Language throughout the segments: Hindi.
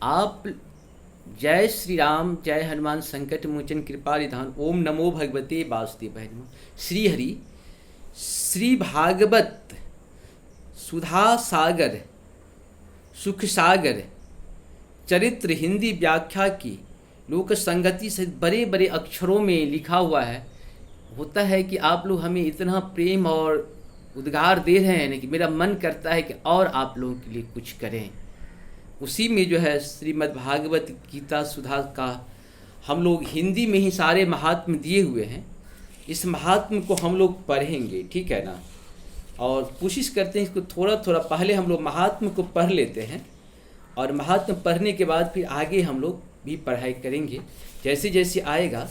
आप जय श्री राम, जय हनुमान संकट मोचन कृपा निधान। ओम नमो भगवते वासुदेवाय नमः। श्री हरि श्री भागवत सुधा सागर सुख सागर चरित्र हिंदी व्याख्या की लोक संगति से बड़े बड़े अक्षरों में लिखा हुआ है। होता है कि आप लोग हमें इतना प्रेम और उद्गार दे रहे हैं ना कि मेरा मन करता है कि और आप लोगों के लिए कुछ करें। उसी में जो है श्रीमद् भागवत गीता सुधा का हम लोग हिंदी में ही सारे महात्म दिए हुए हैं। इस महात्म को हम लोग पढ़ेंगे, ठीक है ना। और कोशिश करते हैं इसको थोड़ा थोड़ा पहले हम लोग महात्म को पढ़ लेते हैं और महात्म पढ़ने के बाद फिर आगे हम लोग भी पढ़ाई करेंगे। जैसे जैसे आएगा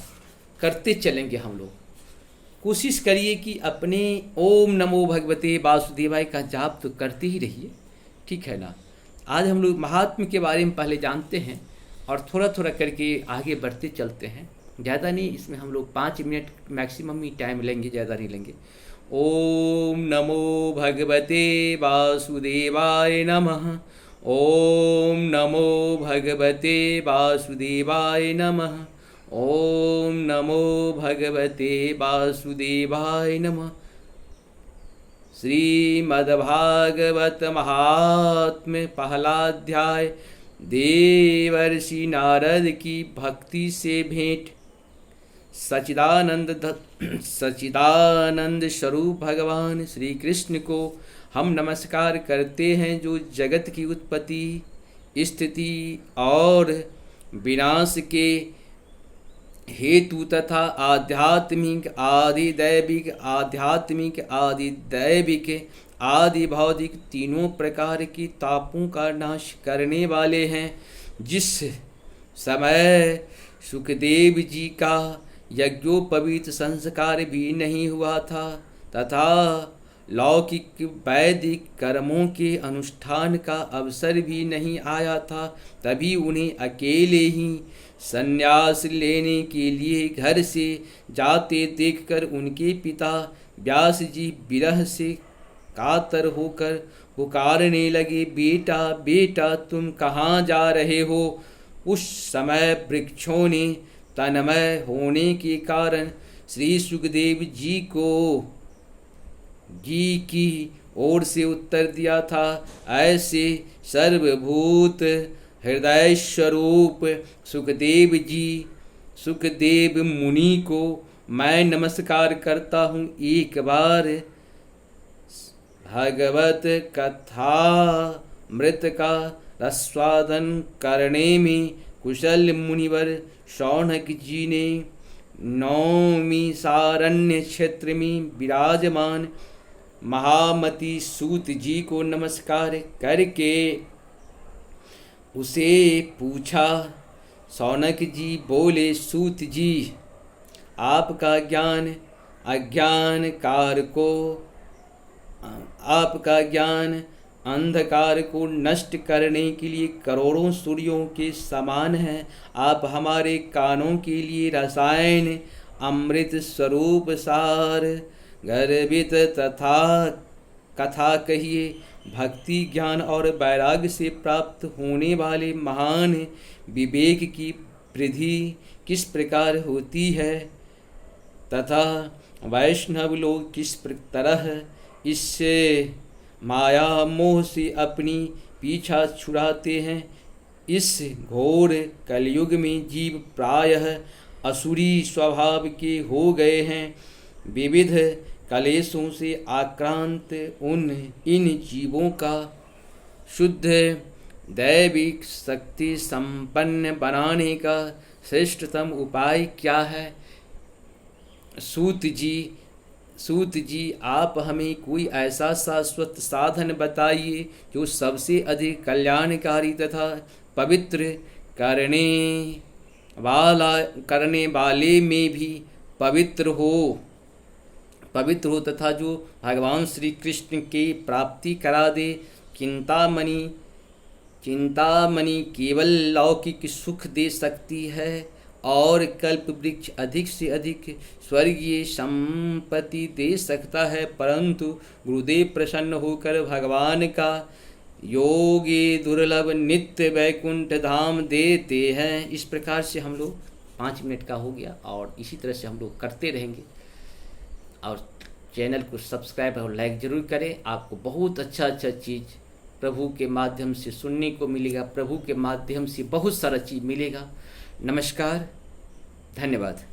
करते चलेंगे हम लोग। कोशिश करिए कि अपने ओम नमो भगवते वासुदेवाय का जाप तो करते ही रहिए, ठीक है ना। आज हम लोग महात्म के बारे में पहले जानते हैं और थोड़ा थोड़ा करके आगे बढ़ते चलते हैं। ज़्यादा नहीं, इसमें हम लोग 5 मिनट मैक्सिमम ही टाइम लेंगे, ज़्यादा नहीं लेंगे। ओम नमो भगवते वासुदेवाय नमः। ओम नमो भगवते वासुदेवाय नमः। ओम नमो भगवते वासुदेवाय नमः। श्रीमद्भागवत महात्म्य पहला अध्याय। देवर्षि नारद की भक्ति से भेंट। सच्चिदानंद स्वरूप भगवान श्री कृष्ण को हम नमस्कार करते हैं, जो जगत की उत्पत्ति, स्थिति और विनाश के हेतु तथा आध्यात्मिक आदि दैविक आदि भौतिक तीनों प्रकार की तापों का नाश करने वाले हैं। जिस समय सुखदेव जी का यज्ञोपवीत संस्कार भी नहीं हुआ था तथा लौकिक वैदिक कर्मों के अनुष्ठान का अवसर भी नहीं आया था, तभी उन्हें अकेले ही संन्यास लेने के लिए घर से जाते देखकर उनके पिता व्यास जी विरह से कातर होकर पुकारने लगे, बेटा बेटा तुम कहाँ जा रहे हो। उस समय वृक्षों ने तन्मय होने के कारण श्री सुखदेव जी की ओर से उत्तर दिया था, ऐसे सर्वभूत हृदय स्वरूप सुखदेव मुनि को मैं नमस्कार करता हूँ। एक बार भागवत कथामृत का रसवादन करने में कुशल मुनिवर शौनक जी ने नौमी सारण्य क्षेत्र में विराजमान महामती सूत जी को नमस्कार करके उसे पूछा। शौनक जी बोले, सूत जी आपका ज्ञान अंधकार को नष्ट करने के लिए करोड़ों सूर्यों के समान है। आप हमारे कानों के लिए रसायन अमृत स्वरूप सार गर्भित तथा कथा कहिए। भक्ति ज्ञान और वैराग्य से प्राप्त होने वाले महान विवेक की वृद्धि किस प्रकार होती है तथा वैष्णव लोग किस तरह इससे माया मोह से अपनी पीछा छुड़ाते हैं। इस घोर कलयुग में जीव प्रायः असुरी स्वभाव के हो गए हैं। विविध कलेशों से आक्रांत इन जीवों का शुद्ध दैविक शक्ति संपन्न बनाने का श्रेष्ठतम उपाय क्या है। सूत जी आप हमें कोई ऐसा शाश्वत साधन बताइए जो सबसे अधिक कल्याणकारी तथा पवित्र करने वाले में भी पवित्र हो तथा जो भगवान श्री कृष्ण की प्राप्ति करा दे। चिंतामणि केवल लौकिक सुख दे सकती है और कल्प वृक्ष अधिक से अधिक स्वर्गीय संपत्ति दे सकता है, परंतु गुरुदेव प्रसन्न होकर भगवान का योगी दुर्लभ नित्य वैकुंठ धाम देते हैं। इस प्रकार से हम लोग 5 मिनट का हो गया और इसी तरह से हम लोग करते रहेंगे। और चैनल को सब्सक्राइब और लाइक ज़रूर करें। आपको बहुत अच्छा चीज़ प्रभु के माध्यम से सुनने को मिलेगा, प्रभु के माध्यम से बहुत सारा चीज़ मिलेगा। नमस्कार, धन्यवाद।